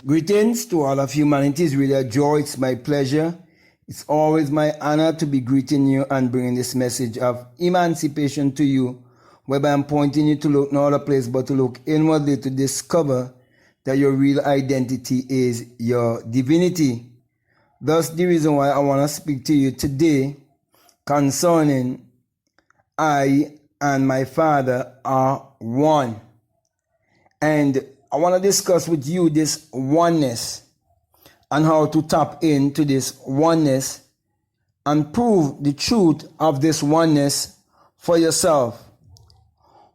Greetings to all of humanity. It's really a joy. It's my pleasure. It's always my honor to be greeting you and bringing this message of emancipation to you, whereby I'm pointing you to look no other place but to look inwardly to discover that your real identity is your divinity. Thus, the reason why I want to speak to you today concerning I and my Father are one. And I want to discuss with you this oneness and how to tap into this oneness and prove the truth of this oneness for yourself.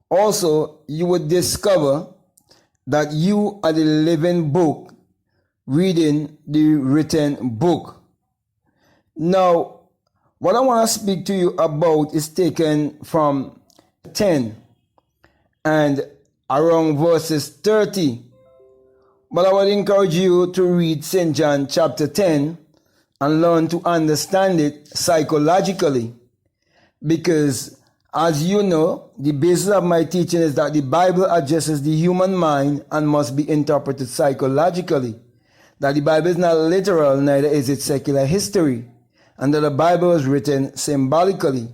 Also, you would discover that you are the living book reading the written book. Now, what I want to speak to you about is taken from 10 and around verses 30. But I would encourage you to read St. John chapter 10 and learn to understand it psychologically. Because as you know, the basis of my teaching is that the Bible addresses the human mind and must be interpreted psychologically. That the Bible is not literal, neither is it secular history. And that the Bible was written symbolically.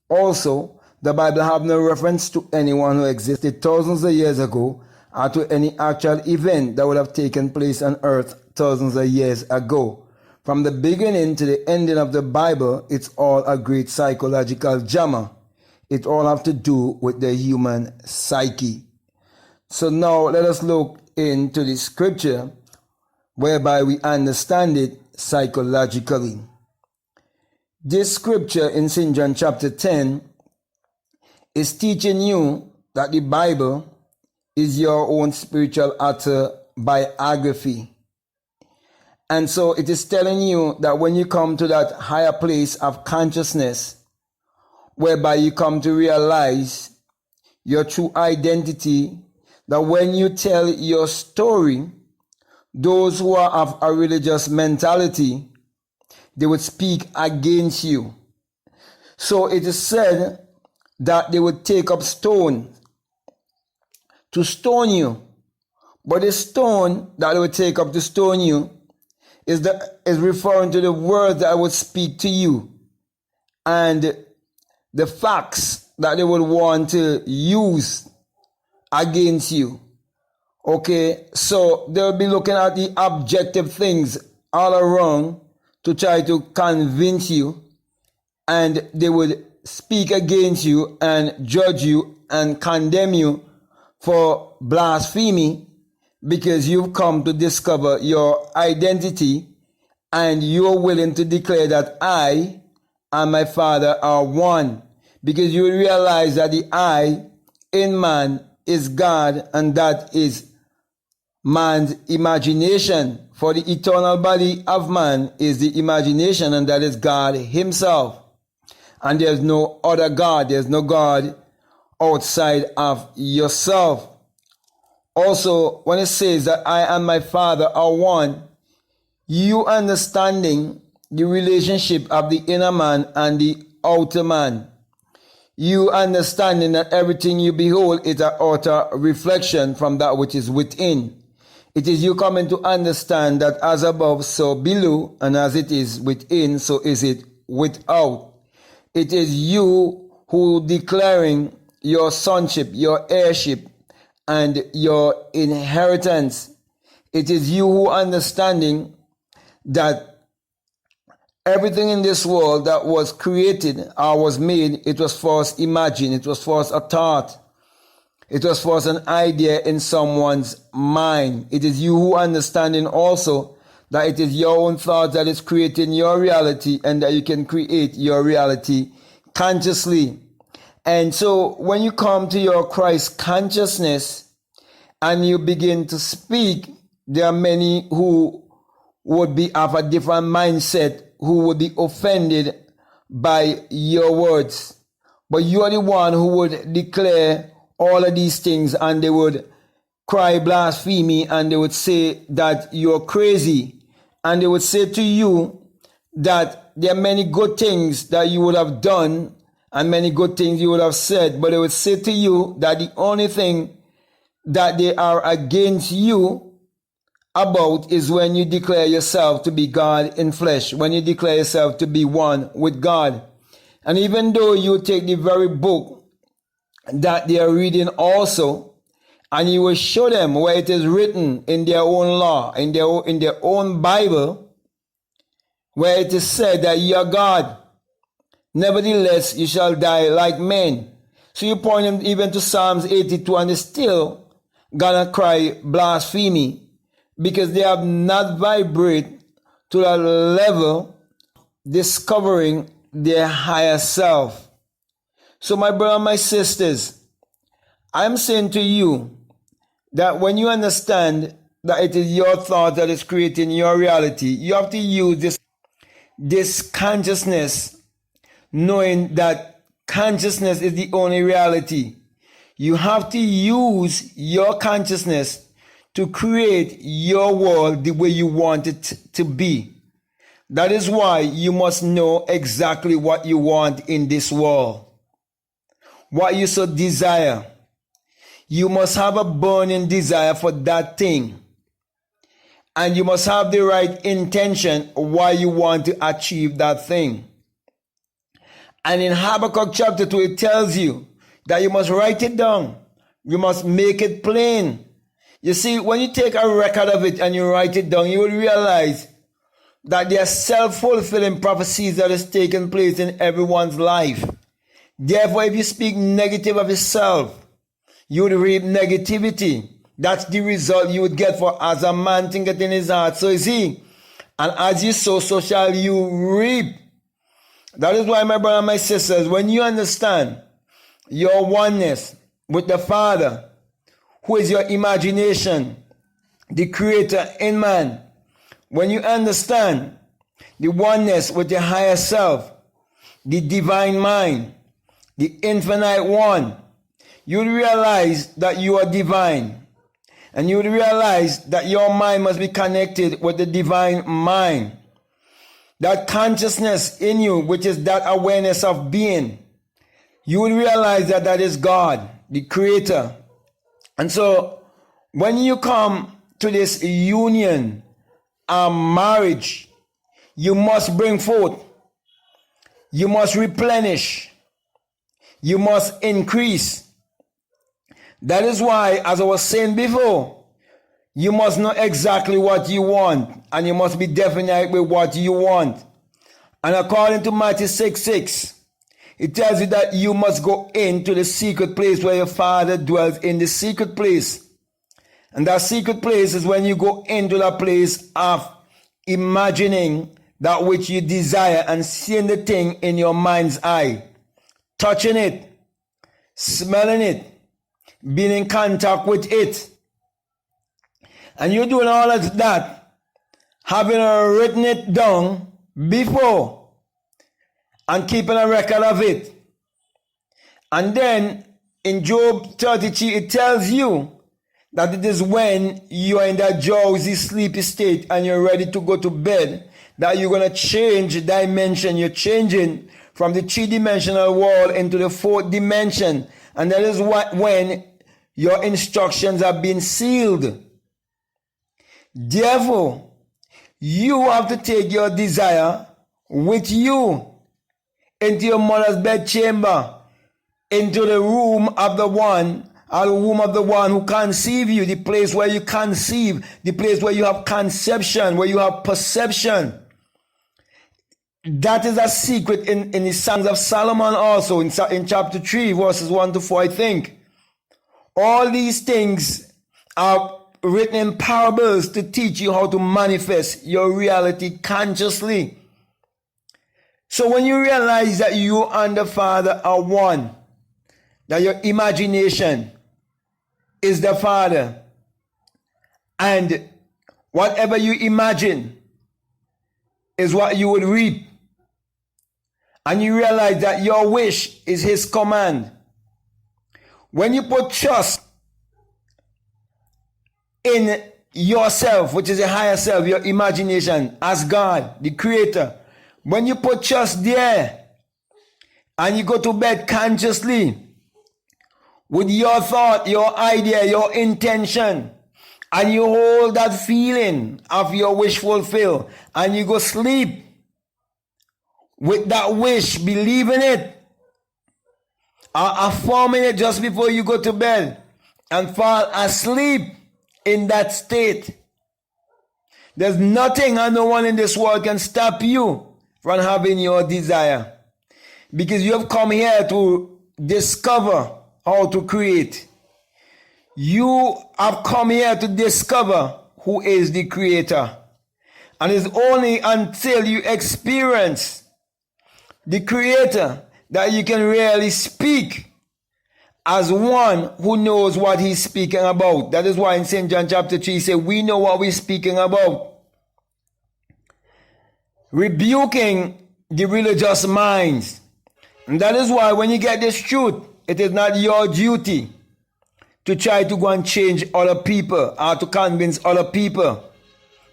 Also, the Bible have no reference to anyone who existed thousands of years ago or to any actual event that would have taken place on earth thousands of years ago. From the beginning to the ending of the Bible, it's all a great psychological drama. It all have to do with the human psyche. So now let us look into the scripture whereby we understand it psychologically. This scripture in St. John chapter 10 is teaching you that the Bible is your own spiritual autobiography. And so it is telling you that when you come to that higher place of consciousness, whereby you come to realize your true identity, that when you tell your story, those who are of a religious mentality, they would speak against you. So it is said that they would take up stone to stone you. But the stone that they would take up to stone you is referring to the words that I would speak to you and the facts that they would want to use against you. Okay, so they'll be looking at the objective things all around to try to convince you, and they would speak against you and judge you and condemn you for blasphemy because you've come to discover your identity and you're willing to declare that I and my Father are one, because you realize that the I in man is God and that is man's imagination. For the eternal body of man is the imagination, and that is God himself. And there's no other God. There's no God outside of yourself. Also, when it says that I and my Father are one, you understanding the relationship of the inner man and the outer man. You understanding that everything you behold is an outer reflection from that which is within. It is you coming to understand that as above, so below, and as it is within, so is it without. It is you who declaring your sonship, your heirship, and your inheritance. It is you who understanding that everything in this world that was created or was made, it was first imagined, it was first a thought, it was first an idea in someone's mind. It is you who understanding also that it is your own thought that is creating your reality, and that you can create your reality consciously. And so when you come to your Christ consciousness and you begin to speak, there are many who would be of a different mindset, who would be offended by your words. But you are the one who would declare all of these things, and they would cry blasphemy, and they would say that you're crazy, and they would say to you that there are many good things that you would have done and many good things you would have said, but they would say to you that the only thing that they are against you about is when you declare yourself to be God in flesh, when you declare yourself to be one with God. And even though you take the very book that they are reading also, and you will show them where it is written in their own law, in their own Bible, where it is said that you are God, nevertheless you shall die like men. So you point them even to Psalms 82, and they still gonna cry blasphemy, because they have not vibrated to that level, discovering their higher self. So my brother, my sisters, I'm saying to you that when you understand that it is your thought that is creating your reality, you have to use this consciousness, knowing that consciousness is the only reality. You have to use your consciousness to create your world the way you want it to be. That is why you must know exactly what you want in this world, what you so desire. You must have a burning desire for that thing. And you must have the right intention why you want to achieve that thing. And in Habakkuk chapter 2, it tells you that you must write it down. You must make it plain. You see, when you take a record of it and you write it down, you will realize that there are self-fulfilling prophecies that is taking place in everyone's life. Therefore, if you speak negative of yourself, you would reap negativity. That's the result you would get. For as a man thinketh in his heart, so is he. And as you sow, so shall you reap. That is why, my brother and my sisters, when you understand your oneness with the Father, who is your imagination, the creator in man, when you understand the oneness with your higher self, the divine mind, the infinite one, you will realize that you are divine. And you will realize that your mind must be connected with the divine mind. That consciousness in you, which is that awareness of being, you will realize that that is God, the creator. And so when you come to this union, marriage, you must bring forth, you must replenish, you must increase. That is why, as I was saying before, you must know exactly what you want, and you must be definite with what you want. And according to Matthew 6:6, it tells you that you must go into the secret place where your Father dwells, in the secret place. And that secret place is when you go into that place of imagining that which you desire and seeing the thing in your mind's eye, touching it, smelling it, being in contact with it. And you're doing all of that, having written it down before and keeping a record of it. And then in Job 33, it tells you that it is when you are in that drowsy, sleepy state and you're ready to go to bed that you're going to change dimension. You're changing from the three-dimensional world into the fourth dimension. And that is when your instructions are being sealed. Therefore, you have to take your desire with you into your mother's bedchamber, into the room of the one, or the womb of the one who conceived you, the place where you conceive, the place where you have conception, where you have perception. That is a secret in the Songs of Solomon also, in chapter 3, verses 1 to 4, I think. All these things are written in parables to teach you how to manifest your reality consciously. So when you realize that you and the Father are one, that your imagination is the Father, and whatever you imagine is what you will reap, and you realize that your wish is His command. When you put trust in yourself, which is a higher self, your imagination, as God, the Creator, when you put trust there and you go to bed consciously with your thought, your idea, your intention, and you hold that feeling of your wish fulfilled, and you go sleep with that wish, believing it, affirming it just before you go to bed, and fall asleep in that state, there's nothing and no one in this world can stop you from having your desire, because you have come here to discover how to create. You have come here to discover who is the creator. And it's only until you experience the creator that you can really speak as one who knows what he's speaking about. That is why in St. John chapter 3 he said, we know what we're speaking about. Rebuking the religious minds. And that is why when you get this truth, it is not your duty to try to go and change other people or to convince other people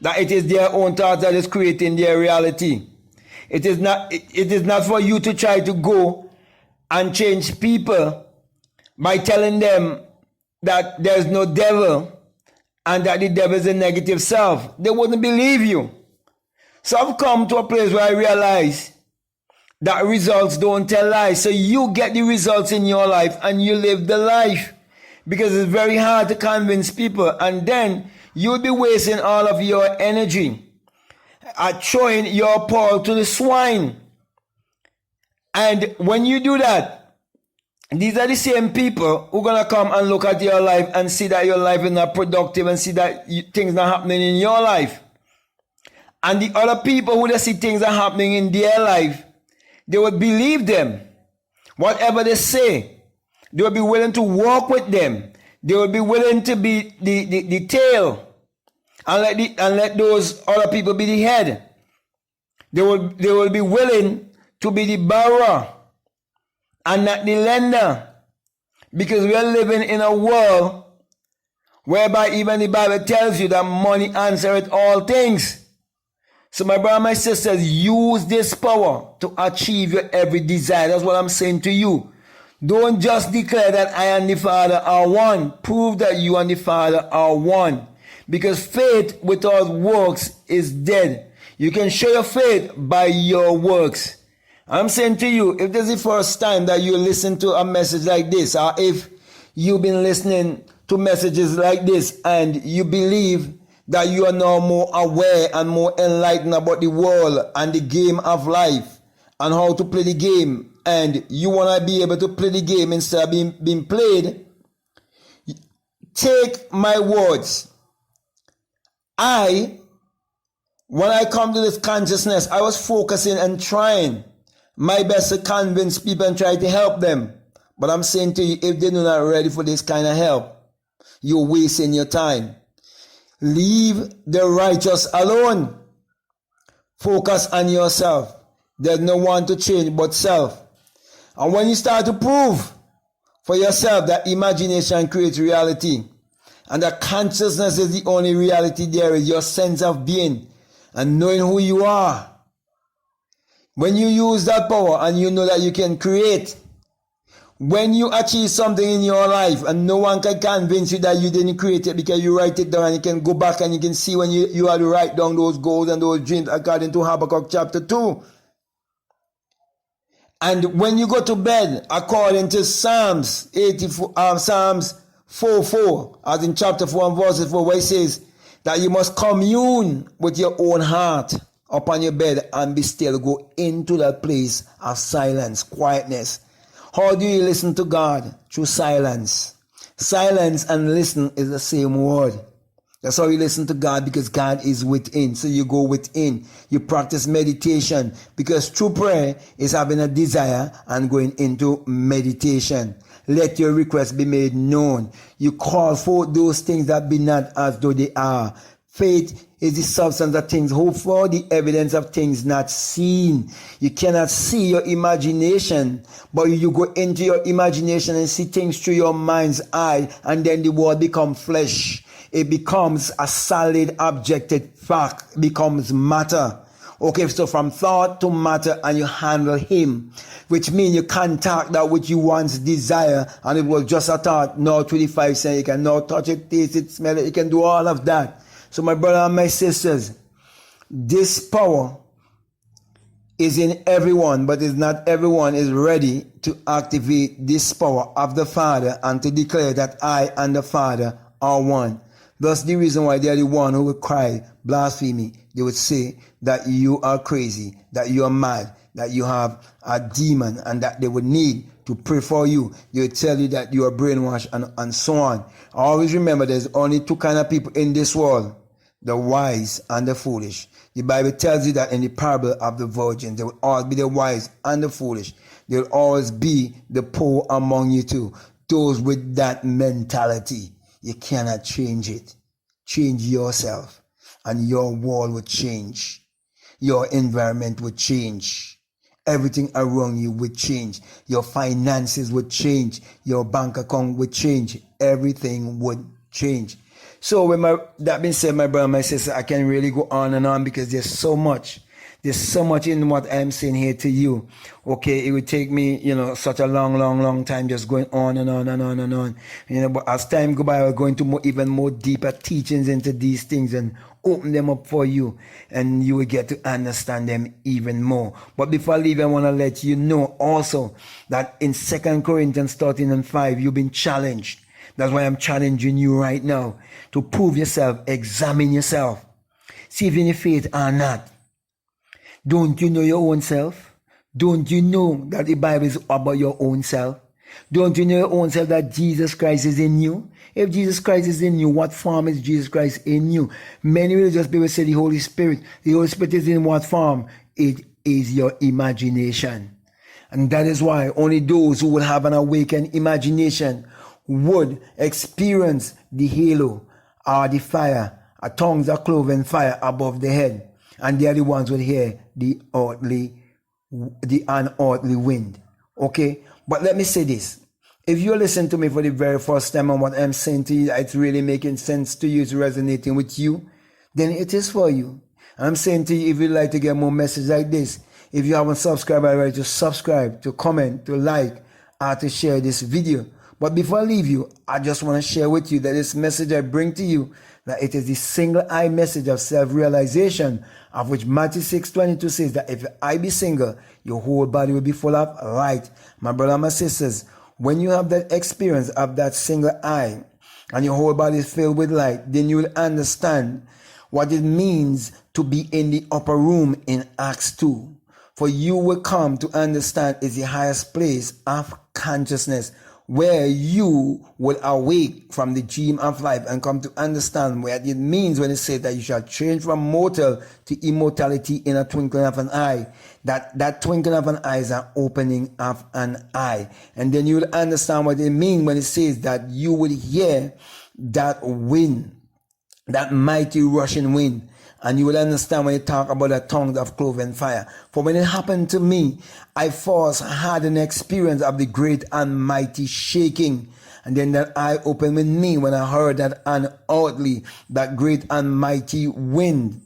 that it is their own thought that is creating their reality. It is not for you to try to go and change people by telling them that there's no devil and that the devil is a negative self. They wouldn't believe you. So I've come to a place where I realize that results don't tell lies. So you get the results in your life and you live the life. Because it's very hard to convince people, and then you'll be wasting all of your energy at throwing your pearl to the swine. And when you do that, these are the same people who are going to come and look at your life and see that your life is not productive and see that things not happening in your life. And the other people who see things are happening in their life, they would believe them. Whatever they say, they will be willing to walk with them. They will be willing to be the tail and let those other people be the head. They will be willing to be the borrower and not the lender. Because we are living in a world whereby even the Bible tells you that money answereth all things. So my brother, my sisters, use this power to achieve your every desire. That's what I'm saying to you. Don't just declare that I and the Father are one. Prove that you and the Father are one. Because faith without works is dead. You can show your faith by your works. I'm saying to you, if this is the first time that you listen to a message like this, or if you've been listening to messages like this and you believe that you are now more aware and more enlightened about the world and the game of life and how to play the game, and you want to be able to play the game instead of being played, take my words. When I come to this consciousness, I was focusing and trying my best to convince people and try to help them. But I'm saying to you, if they're not ready for this kind of help, you're wasting your time. Leave the righteous alone. Focus on yourself. There's no one to change but self. And when you start to prove for yourself that imagination creates reality, and that consciousness is the only reality there is, your sense of being and knowing who you are. When you use that power and you know that you can create, when you achieve something in your life and no one can convince you that you didn't create it because you write it down, and you can go back and you can see when you had to write down those goals and those dreams according to Habakkuk chapter 2. And when you go to bed, according to Psalms 4:4, as in chapter 4 and verse 4, where it says that you must commune with your own heart upon your bed and be still. Go into that place of silence, quietness. How do you listen to God? Through silence. Silence and listen is the same word. That's how you listen to God, because God is within. So you go within. You practice meditation, because true prayer is having a desire and going into meditation. Let your requests be made known. You call forth those things that be not as though they are. Faith is the substance of things hoped for, the evidence of things not seen. You cannot see your imagination, but you go into your imagination and see things through your mind's eye, and then the world becomes flesh. It becomes a solid objective fact, becomes matter. Okay, so from thought to matter, and you handle him, which means you contact that which you once desire, and it was just a thought. Now 25 cents, you can now touch it, taste it, smell it, you can do all of that. So my brother and my sisters, this power is in everyone, but is not everyone is ready to activate this power of the Father and to declare that I and the Father are one. Thus the reason why they are the one who would cry, blasphemy. They would say that you are crazy, that you are mad, that you have a demon, and that they would need to pray for you. They would tell you that you are brainwashed and so on. Always remember there's only two kind of people in this world, the wise and the foolish. The Bible tells you that in the parable of the virgins, there will always be the wise and the foolish. There will always be the poor among you too. Those with that mentality. You cannot change it. Change yourself, and your world will change. Your environment will change. Everything around you will change. Your finances would change. Your bank account would change. Everything would change. So that being said, my brother, my sister, I can really go on and on because there's so much. There's so much in what I'm saying here to you. Okay, it would take me, such a long time just going on and on and on and on. But as time go by, we're going to even more deeper teachings into these things and open them up for you. And you will get to understand them even more. But before I leave, I want to let you know also that in 2 Corinthians 13:5, you've been challenged. That's why I'm challenging you right now to prove yourself, examine yourself, see if you're in the faith or not. Don't you know your own self? Don't you know that the Bible is about your own self? Don't you know your own self that Jesus Christ is in you? If Jesus Christ is in you, what form is Jesus Christ in you? Many religious people say the Holy Spirit. The Holy Spirit is in what form? It is your imagination. And that is why only those who will have an awakened imagination would experience the halo or the fire, a tongues of cloven fire above the head. And they are the ones who hear the unearthly wind. Okay? But let me say this. If you listen to me for the very first time and what I'm saying to you, it's really making sense to you, it's resonating with you, then it is for you. And I'm saying to you, if you'd like to get more messages like this, if you haven't subscribed already, to subscribe, to comment, to like, or to share this video. But before I leave you, I just want to share with you that this message I bring to you, that it is the single eye message of self-realization, of which Matthew 6:22 says that if your eye be single, your whole body will be full of light. My brother and my sisters, when you have that experience of that single eye, and your whole body is filled with light, then you will understand what it means to be in the upper room in Acts 2. For you will come to understand is the highest place of consciousness, where you will awake from the dream of life and come to understand what it means when it says that you shall change from mortal to immortality in a twinkling of an eye. That twinkling of an eye is an opening of an eye. And then you will understand what it means when it says that you will hear that wind, that mighty rushing wind. And you will understand when you talk about the tongues of cloven fire. For when it happened to me, I first had an experience of the great and mighty shaking. And then that eye opened with me when I heard that unearthly, that great and mighty wind.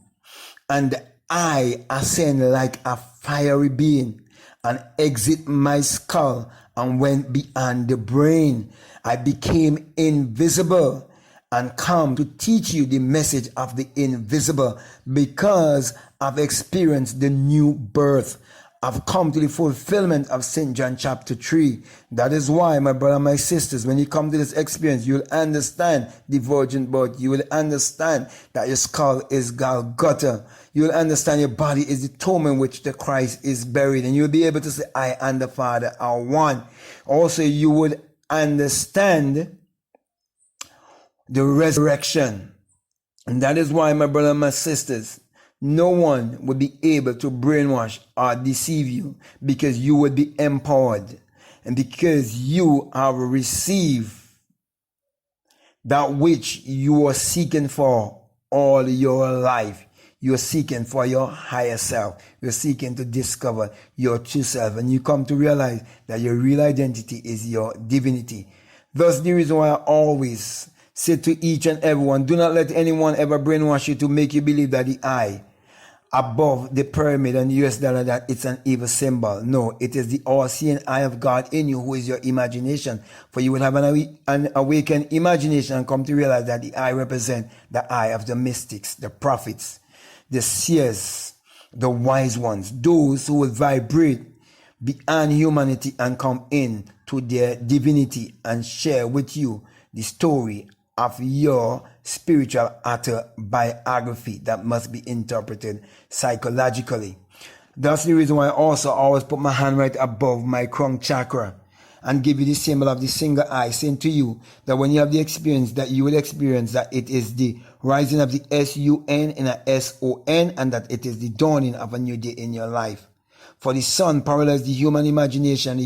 And I ascend like a fiery being and exit my skull and went beyond the brain. I became invisible and come to teach you the message of the invisible, because I've experienced the new birth. I've come to the fulfillment of St. John chapter 3. That is why, my brother, my sisters, when you come to this experience, you'll understand the virgin birth. You will understand that your skull is Golgotha. You'll understand your body is the tomb in which the Christ is buried. And you'll be able to say, I and the Father are one. Also, you would understand the resurrection. And that is why, my brother and my sisters, no one will be able to brainwash or deceive you, because you will be empowered and because you have received that which you are seeking for all your life. You're seeking for your higher self. You're seeking to discover your true self, and you come to realize that your real identity is your divinity. Thus, the reason why I always say to each and everyone, do not let anyone ever brainwash you to make you believe that the I above the pyramid and the US dollar that it's an evil symbol. No, it is the all-seeing eye of God in you, who is your imagination. For you will have an awakened imagination and come to realize that the eye represents the eye of the mystics, the prophets, the seers, the wise ones, those who will vibrate beyond humanity and come in to their divinity and share with you the story of your spiritual autobiography that must be interpreted psychologically. That's the reason why I also always put my hand right above my crown chakra and give you the symbol of the single eye, saying to you that when you have the experience, that you will experience that it is the rising of the sun in a son, and that it is the dawning of a new day in your life. For the sun parallels the human imagination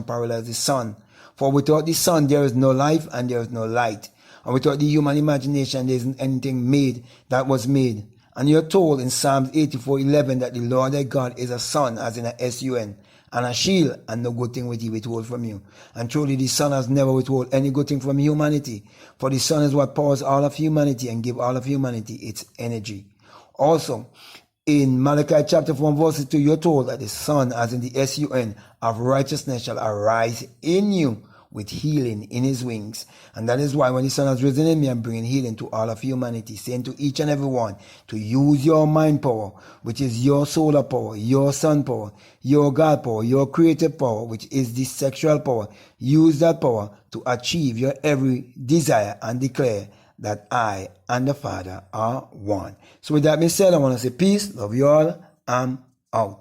parallels the sun. For without the sun, there is no life and there is no light. And without the human imagination, there isn't anything made that was made. And you're told in Psalms 84:11 that the Lord thy God is a sun, as in a sun, and a shield, and no good thing will he withhold from you. And truly the sun has never withhold any good thing from humanity. For the sun is what powers all of humanity and give all of humanity its energy. Also, in Malachi chapter 4 verse 2, you're told that the sun, as in the sun, of righteousness shall arise in you with healing in his wings. And that is why when the sun has risen in me, I'm bringing healing to all of humanity, saying to each and every one to use your mind power, which is your solar power, your sun power, your God power, your creative power, which is the sexual power. Use that power to achieve your every desire and declare that I and the Father are one. So with that being said, I want to say peace, love you all, I'm out.